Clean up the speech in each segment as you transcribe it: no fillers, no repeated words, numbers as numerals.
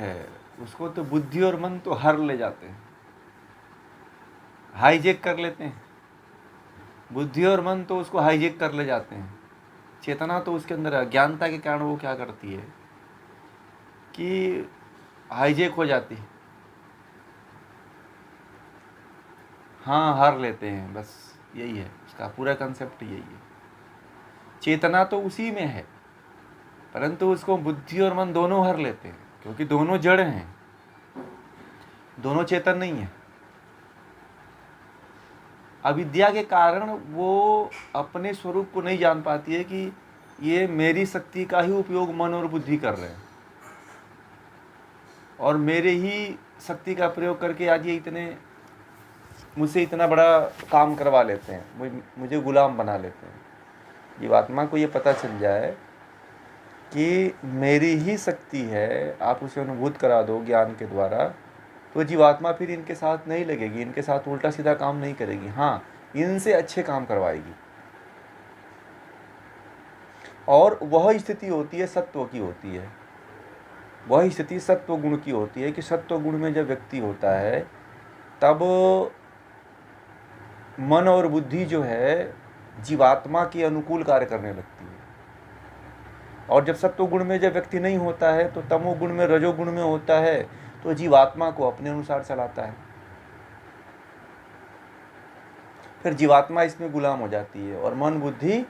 है उसको तो बुद्धि और मन तो हर ले जाते हैं, हाईजेक कर लेते हैं। बुद्धि और मन तो उसको हाईजेक कर ले जाते हैं। चेतना तो उसके अंदर अज्ञानता के कारण वो क्या करती है कि हाईजेक हो जाती है। हाँ, हर लेते हैं, बस यही है उसका पूरा कंसेप्ट, यही है। चेतना तो उसी में है, परंतु उसको बुद्धि और मन दोनों हर लेते हैं, क्योंकि दोनों जड़ हैं, दोनों चेतन नहीं है। अविद्या के कारण वो अपने स्वरूप को नहीं जान पाती है कि ये मेरी शक्ति का ही उपयोग मन और बुद्धि कर रहे हैं, और मेरे ही शक्ति का प्रयोग करके आज ये इतने मुझसे इतना बड़ा काम करवा लेते हैं, मुझे गुलाम बना लेते हैं। जीवात्मा को ये पता चल जाए कि मेरी ही शक्ति है, आप उसे अनुभूत करा दो ज्ञान के द्वारा, तो जीवात्मा फिर इनके साथ नहीं लगेगी, इनके साथ उल्टा सीधा काम नहीं करेगी। हाँ, इनसे अच्छे काम करवाएगी। और वह स्थिति होती है सत्व की होती है, वह स्थिति सत्व गुण की होती है कि सत्व गुण में जब व्यक्ति होता है तब मन और बुद्धि जो है जीवात्मा के अनुकूल कार्य करने लगती है। और जब सत्व गुण में जब व्यक्ति नहीं होता है तो तमोगुण में, रजोगुण में होता है, तो जीवात्मा को अपने अनुसार चलाता है। फिर जीवात्मा इसमें गुलाम हो जाती है और मन बुद्धि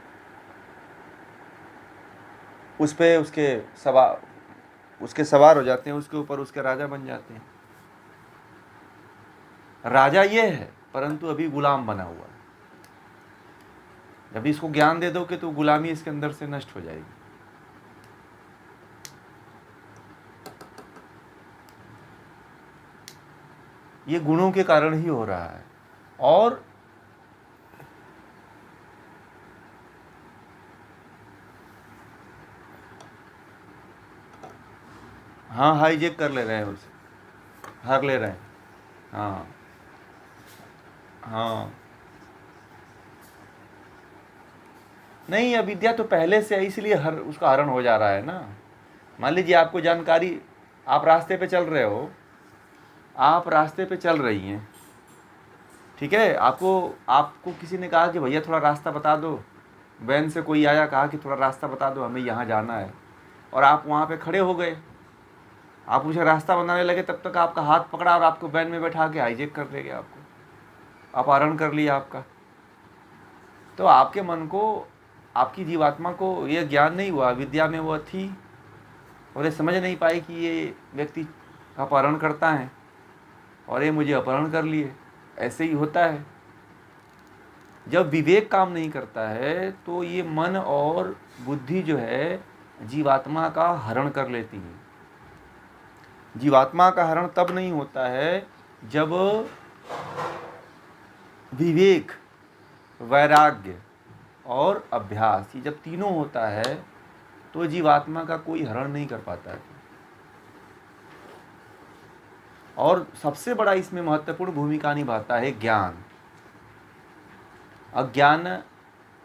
उस पे उसके सवार हो जाते हैं, उसके ऊपर उसके राजा बन जाते हैं। राजा ये है, परंतु अभी गुलाम बना हुआ है। जब इसको ज्ञान दे दोगे तो गुलामी इसके अंदर से नष्ट हो जाएगी। ये गुणों के कारण ही हो रहा है। और हाँ, हाईजेक कर ले रहे हैं, उसे हर ले रहे हैं। हाँ हाँ, नहीं, अविद्या तो पहले से है, इसलिए उसका हरण हो जा रहा है ना। मान लीजिए आपको जानकारी, आप रास्ते पे चल रहे हो, आप रास्ते पे चल रही हैं, ठीक है, आपको किसी ने कहा कि भैया थोड़ा रास्ता बता दो, वैन से कोई आया, कहा कि थोड़ा रास्ता बता दो, हमें यहाँ जाना है, और आप वहाँ पे खड़े हो गए, आप उसे रास्ता बनाने लगे, तब तक आपका हाथ पकड़ा और आपको वैन में बैठा के हाईजेक कर ले गया, आपको अपहरण कर लिया आपका। तो आपके मन को, आपकी जीवात्मा को यह ज्ञान नहीं हुआ, विद्या में वो थी और ये समझ नहीं पाई कि ये व्यक्ति अपहरण करता है और ये मुझे अपहरण कर लिए। ऐसे ही होता है, जब विवेक काम नहीं करता है तो ये मन और बुद्धि जो है जीवात्मा का हरण कर लेती है। जीवात्मा का हरण तब नहीं होता है जब विवेक, वैराग्य और अभ्यास, ये जब तीनों होता है तो जीवात्मा का कोई हरण नहीं कर पाता है। और सबसे बड़ा इसमें महत्वपूर्ण भूमिका निभाता है ज्ञान।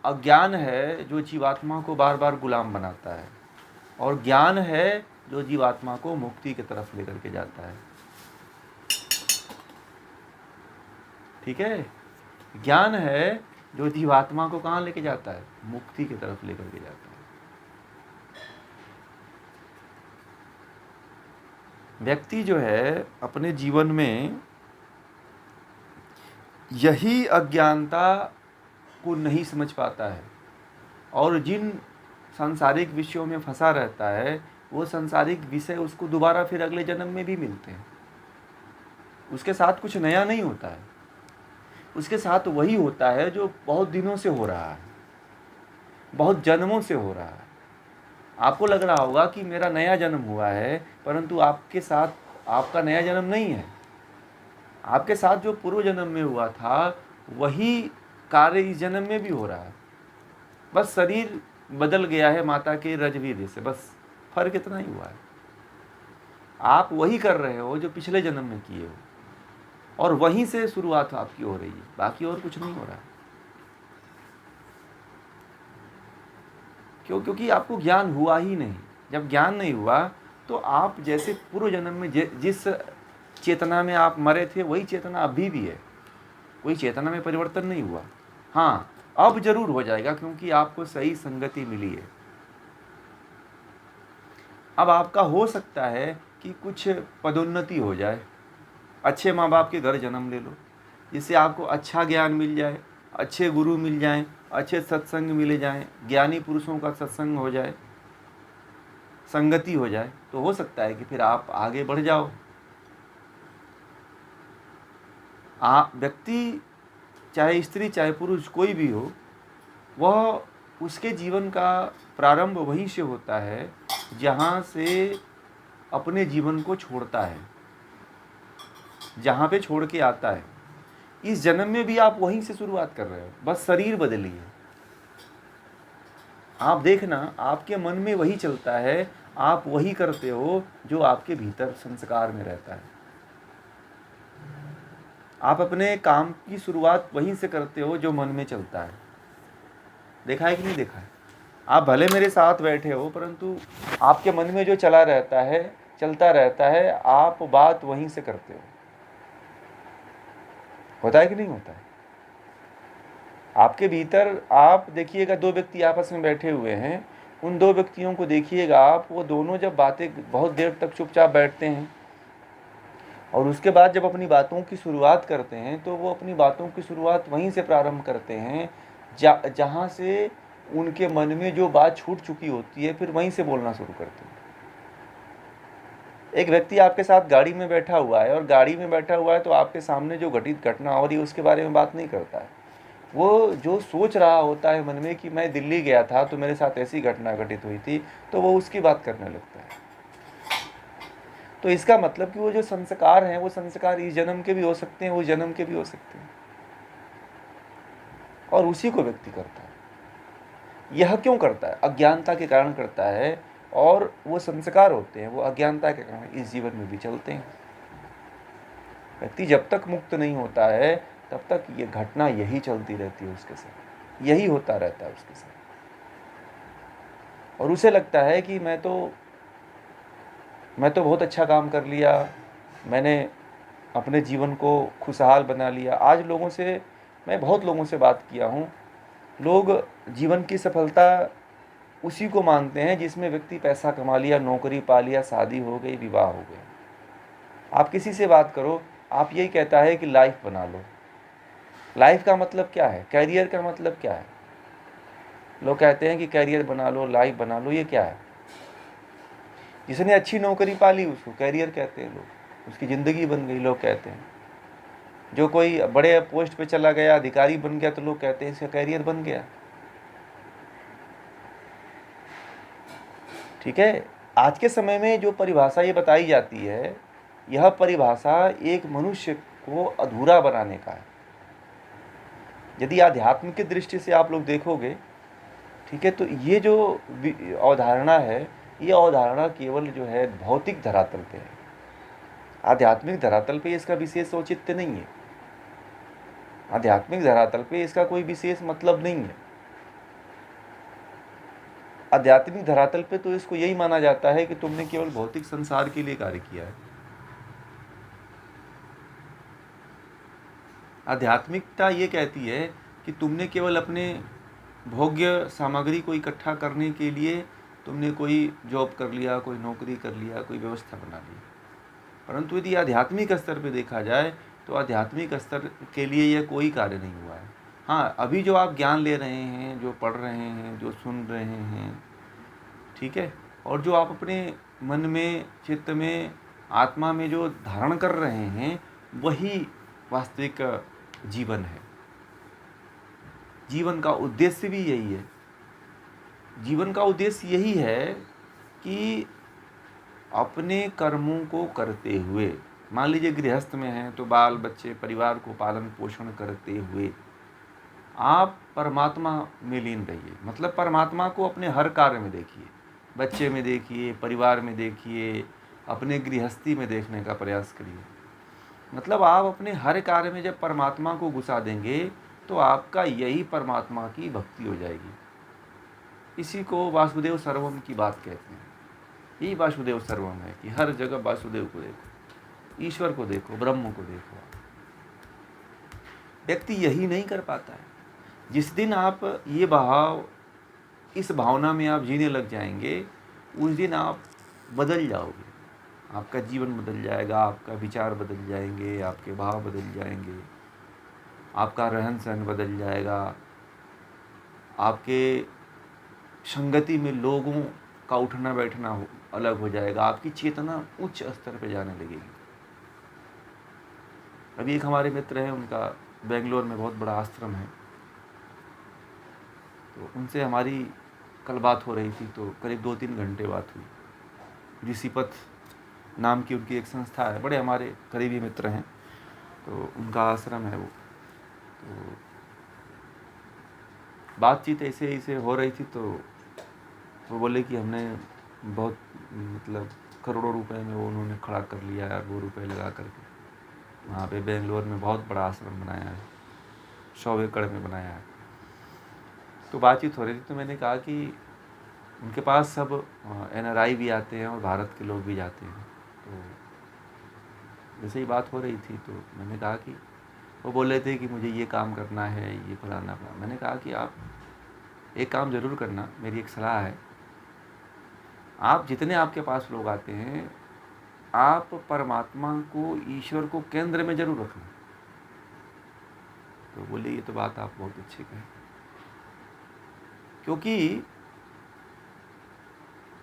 अज्ञान है जो जीवात्मा को बार बार गुलाम बनाता है, और ज्ञान है जो जीवात्मा को मुक्ति की तरफ लेकर के जाता है। ठीक है, ज्ञान है जो जीवात्मा को कहाँ लेके जाता है, मुक्ति की तरफ लेकर के जाता है। व्यक्ति जो है अपने जीवन में यही अज्ञानता को नहीं समझ पाता है, और जिन सांसारिक विषयों में फंसा रहता है वो सांसारिक विषय उसको दोबारा फिर अगले जन्म में भी मिलते हैं। उसके साथ कुछ नया नहीं होता है, उसके साथ वही होता है जो बहुत दिनों से हो रहा है, बहुत जन्मों से हो रहा है। आपको लग रहा होगा कि मेरा नया जन्म हुआ है, परंतु आपके साथ आपका नया जन्म नहीं है। आपके साथ जो पूर्व जन्म में हुआ था वही कार्य इस जन्म में भी हो रहा है, बस शरीर बदल गया है माता के रजवीर से, बस फर्क इतना ही हुआ है। आप वही कर रहे हो जो पिछले जन्म में किए हो, और वहीं से शुरुआत आपकी हो रही है, बाकी और कुछ नहीं हो रहा है। क्यों? क्योंकि आपको ज्ञान हुआ ही नहीं। जब ज्ञान नहीं हुआ तो आप जैसे पूर्व जन्म में जिस चेतना में आप मरे थे वही चेतना अभी भी है, कोई चेतना में परिवर्तन नहीं हुआ। हाँ, अब जरूर हो जाएगा क्योंकि आपको सही संगति मिली है। अब आपका हो सकता है कि कुछ पदोन्नति हो जाए, अच्छे माँ बाप के घर जन्म ले लो, जिससे आपको अच्छा ज्ञान मिल जाए, अच्छे गुरु मिल जाएं, अच्छे सत्संग मिले जाएं, ज्ञानी पुरुषों का सत्संग हो जाए, संगति हो जाए, तो हो सकता है कि फिर आप आगे बढ़ जाओ। व्यक्ति चाहे स्त्री चाहे पुरुष कोई भी हो, वह उसके जीवन का प्रारंभ वहीं से होता है जहाँ से अपने जीवन को छोड़ता है, जहाँ पे छोड़ के आता है। इस जन्म में भी आप वहीं से शुरुआत कर रहे हो, बस शरीर बदली है। आप देखना, आपके मन में वही चलता है, आप वही करते हो जो आपके भीतर संस्कार में रहता है। आप अपने काम की शुरुआत वहीं से करते हो जो मन में चलता है। देखा है कि नहीं देखा है? आप भले मेरे साथ बैठे हो, परंतु आपके मन में जो चला रहता है, चलता रहता है, आप बात वहीं से करते हो। होता है कि नहीं होता है? आपके भीतर आप देखिएगा, दो व्यक्ति आपस में बैठे हुए हैं, उन दो व्यक्तियों को देखिएगा आप, वो दोनों जब बातें बहुत देर तक चुपचाप बैठते हैं और उसके बाद जब अपनी बातों की शुरुआत करते हैं तो वो अपनी बातों की शुरुआत वहीं से प्रारंभ करते हैं जहाँ से उनके मन में जो बात छूट चुकी होती है, फिर वहीं से बोलना शुरू करते हैं। एक व्यक्ति आपके साथ गाड़ी में बैठा हुआ है और गाड़ी में बैठा हुआ है तो आपके सामने जो घटित घटना हो रही है उसके बारे में बात नहीं करता है। वो जो सोच रहा होता है मन में कि मैं दिल्ली गया था तो मेरे साथ ऐसी घटना घटित हुई थी, तो वो उसकी बात करने लगता है। तो इसका मतलब कि वो जो संस्कार हैं, वो संस्कार इस जन्म के भी हो सकते हैं, उस जन्म के भी हो सकते हैं, और उसी को व्यक्ति करता है। यह क्यों करता है? अज्ञानता के कारण करता है, और वो संस्कार होते हैं वो अज्ञानता के कारण इस जीवन में भी चलते हैं। व्यक्ति जब तक मुक्त नहीं होता है तब तक ये घटना यही चलती रहती है उसके साथ, यही होता रहता है उसके साथ, और उसे लगता है कि मैं तो बहुत अच्छा काम कर लिया, मैंने अपने जीवन को खुशहाल बना लिया। आज मैं बहुत लोगों से बात किया हूँ, लोग जीवन की सफलता उसी को मानते हैं जिसमें व्यक्ति पैसा कमा लिया, नौकरी पा लिया, शादी हो गई, विवाह हो गया। आप किसी से बात करो, आप यही कहता है कि लाइफ बना लो। लाइफ का मतलब क्या है? कैरियर का मतलब क्या है? लोग कहते हैं कि कैरियर बना लो, लाइफ बना लो, ये क्या है? जिसने अच्छी नौकरी पा ली उसको कैरियर कहते हैं लोग, उसकी ज़िंदगी बन गई लोग कहते हैं। जो कोई बड़े पोस्ट पे चला गया, अधिकारी बन गया, तो लोग कहते हैं इसका कैरियर बन गया। ठीक है, आज के समय में जो परिभाषा ये बताई जाती है, यह परिभाषा एक मनुष्य को अधूरा बनाने का है। यदि आध्यात्म की दृष्टि से आप लोग देखोगे, ठीक है, तो ये जो अवधारणा है, ये अवधारणा केवल जो है भौतिक धरातल पे है। आध्यात्मिक धरातल पे इसका विशेष औचित्य नहीं है, आध्यात्मिक धरातल पे इसका कोई विशेष मतलब नहीं है। आध्यात्मिक धरातल पे तो इसको यही माना जाता है कि तुमने केवल भौतिक संसार के लिए कार्य किया है। आध्यात्मिकता ये कहती है कि तुमने केवल अपने भोग्य सामग्री को इकट्ठा करने के लिए तुमने कोई जॉब कर लिया, कोई नौकरी कर लिया, कोई व्यवस्था बना ली। परंतु यदि आध्यात्मिक स्तर पे देखा जाए तो आध्यात्मिक स्तर के लिए यह कोई कार्य नहीं हुआ है। हाँ, अभी जो आप ज्ञान ले रहे हैं, जो पढ़ रहे हैं, जो सुन रहे हैं, ठीक है, और जो आप अपने मन में, चित्त में, आत्मा में जो धारण कर रहे हैं, वही वास्तविक जीवन है। जीवन का उद्देश्य भी यही है। जीवन का उद्देश्य यही है कि अपने कर्मों को करते हुए, मान लीजिए गृहस्थ में हैं तो बाल बच्चे परिवार को पालन पोषण करते हुए आप परमात्मा में लीन रहिए। मतलब परमात्मा को अपने हर कार्य में देखिए, बच्चे में देखिए, परिवार में देखिए, अपने गृहस्थी में देखने का प्रयास करिए। मतलब आप अपने हर कार्य में जब परमात्मा को घुसा देंगे तो आपका यही परमात्मा की भक्ति हो जाएगी। इसी को वासुदेव सर्वम की बात कहते हैं। यही वासुदेव सर्वम है कि हर जगह वासुदेव को देखो, ईश्वर को देखो, ब्रह्म को देखो। व्यक्ति यही नहीं कर पाता है। जिस दिन आप ये भाव, इस भावना में आप जीने लग जाएंगे, उस दिन आप बदल जाओगे। आपका जीवन बदल जाएगा, आपका विचार बदल जाएंगे, आपके भाव बदल जाएंगे, आपका रहन सहन बदल जाएगा, आपके संगति में लोगों का उठना बैठना अलग हो जाएगा, आपकी चेतना उच्च स्तर पर जाने लगेगी। अभी एक हमारे मित्र हैं, उनका बेंगलोर में बहुत बड़ा आश्रम है, तो उनसे हमारी कल बात हो रही थी, तो करीब 2-3 घंटे बात हुई। ऋषिपथ नाम की उनकी एक संस्था है, बड़े हमारे करीबी मित्र हैं, तो उनका आश्रम है वो। तो बातचीत ऐसे ऐसे हो रही थी, तो वो बोले कि हमने बहुत मतलब करोड़ों रुपए में वो उन्होंने खड़ा कर लिया है, वो रुपए लगा करके वहाँ पे बेंगलोर में बहुत बड़ा आश्रम बनाया है, 100 एकड़ में बनाया है। तो बातचीत हो रही थी, तो मैंने कहा कि उनके पास सब NRI भी आते हैं और भारत के लोग भी जाते हैं। तो जैसे ही बात हो रही थी, तो मैंने कहा कि वो बोल रहे थे कि मुझे ये काम करना है, ये फलाना। मैंने कहा कि आप एक काम ज़रूर करना, मेरी एक सलाह है, आप जितने आपके पास लोग आते हैं, आप परमात्मा को, ईश्वर को केंद्र में जरूर रखना। तो बोले ये तो बात आप बहुत अच्छी कहें, क्योंकि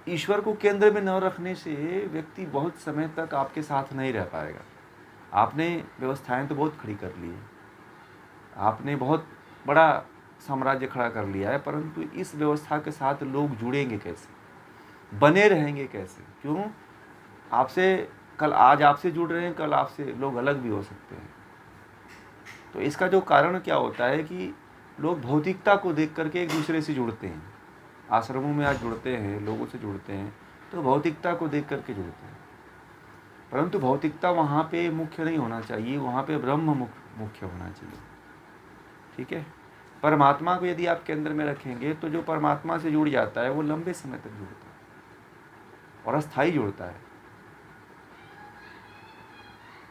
ईश्वर को केंद्र में न रखने से व्यक्ति बहुत समय तक आपके साथ नहीं रह पाएगा। आपने व्यवस्थाएं तो बहुत खड़ी कर ली है, आपने बहुत बड़ा साम्राज्य खड़ा कर लिया है, परंतु इस व्यवस्था के साथ लोग जुड़ेंगे कैसे, बने रहेंगे कैसे? क्यों? आपसे कल, आज आपसे जुड़ रहे हैं, कल आपसे लोग अलग भी हो सकते हैं। तो इसका जो कारण क्या होता है कि लोग भौतिकता को देख करके एक दूसरे से जुड़ते हैं। आश्रमों में आज जुड़ते हैं, लोगों से जुड़ते हैं, तो भौतिकता को देख करके जुड़ते हैं, परंतु भौतिकता वहाँ पे मुख्य नहीं होना चाहिए, वहाँ पे ब्रह्म मुख्य होना चाहिए। ठीक है? परमात्मा को यदि आप केंद्र में रखेंगे, तो जो परमात्मा से जुड़ जाता है वो लंबे समय तक जुड़ता है और अस्थायी जुड़ता है।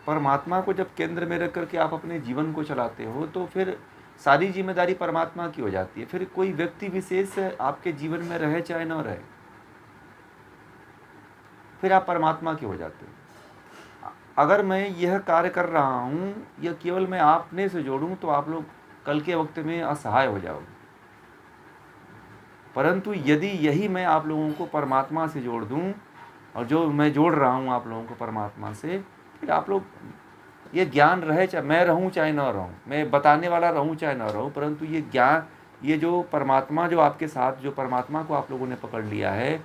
परमात्मा को जब केंद्र में रख करके आप अपने जीवन को चलाते हो, तो फिर सारी जिम्मेदारी परमात्मा की हो जाती है। फिर कोई व्यक्ति विशेष आपके जीवन में रहे चाहे न रहे, फिर आप परमात्मा के हो जाते हो। अगर मैं यह कार्य कर रहा हूँ, यह केवल मैं आपने से जोड़ूं, तो आप लोग कल के वक्त में असहाय हो जाओगे। परंतु यदि यही मैं आप लोगों को परमात्मा से जोड़ दूं, और जो मैं जोड़ रहा हूँ आप लोगों को परमात्मा से, फिर आप लोग ये ज्ञान रहे, चाहे मैं रहूं चाहे ना रहूं, मैं बताने वाला रहूं चाहे ना रहूं, परंतु ये ज्ञान, ये जो परमात्मा जो आपके साथ, जो परमात्मा को आप लोगों ने पकड़ लिया है,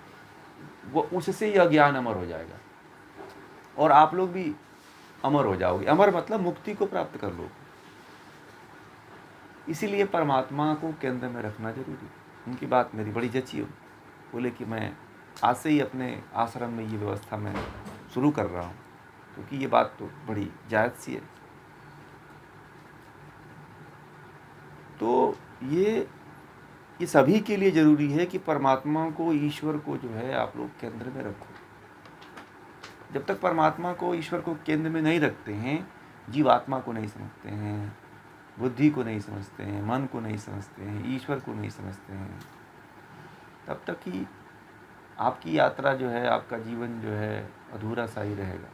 वो उससे यह ज्ञान अमर हो जाएगा और आप लोग भी अमर हो जाओगे। अमर मतलब मुक्ति को प्राप्त कर लोगे। इसीलिए परमात्मा को केंद्र में रखना जरूरी है। उनकी बात मेरी बड़ी जची हो। बोले कि मैं आज से ही अपने आश्रम में ये व्यवस्था मैं शुरू कर रहा हूँ, क्योंकि ये बात तो बड़ी जायज़ सी है। तो ये सभी के लिए ज़रूरी है कि परमात्मा को, ईश्वर को जो है आप लोग केंद्र में रखो। जब तक परमात्मा को, ईश्वर को केंद्र में नहीं रखते हैं, जीवात्मा को नहीं समझते हैं, बुद्धि को नहीं समझते हैं, मन को नहीं समझते हैं, ईश्वर को नहीं समझते हैं, तब तक ही आपकी यात्रा जो है, आपका जीवन जो है अधूरा सा ही रहेगा।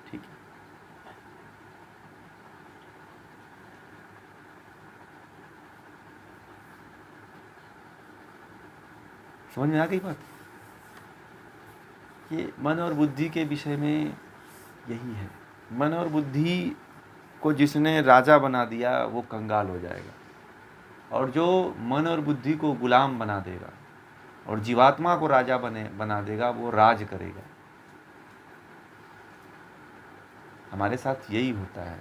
ठीक है? समझ में आ गई बात? ये मन और बुद्धि के विषय में यही है। मन और बुद्धि को जिसने राजा बना दिया वो कंगाल हो जाएगा, और जो मन और बुद्धि को गुलाम बना देगा और जीवात्मा को राजा बना देगा, वो राज करेगा। हमारे साथ यही होता है।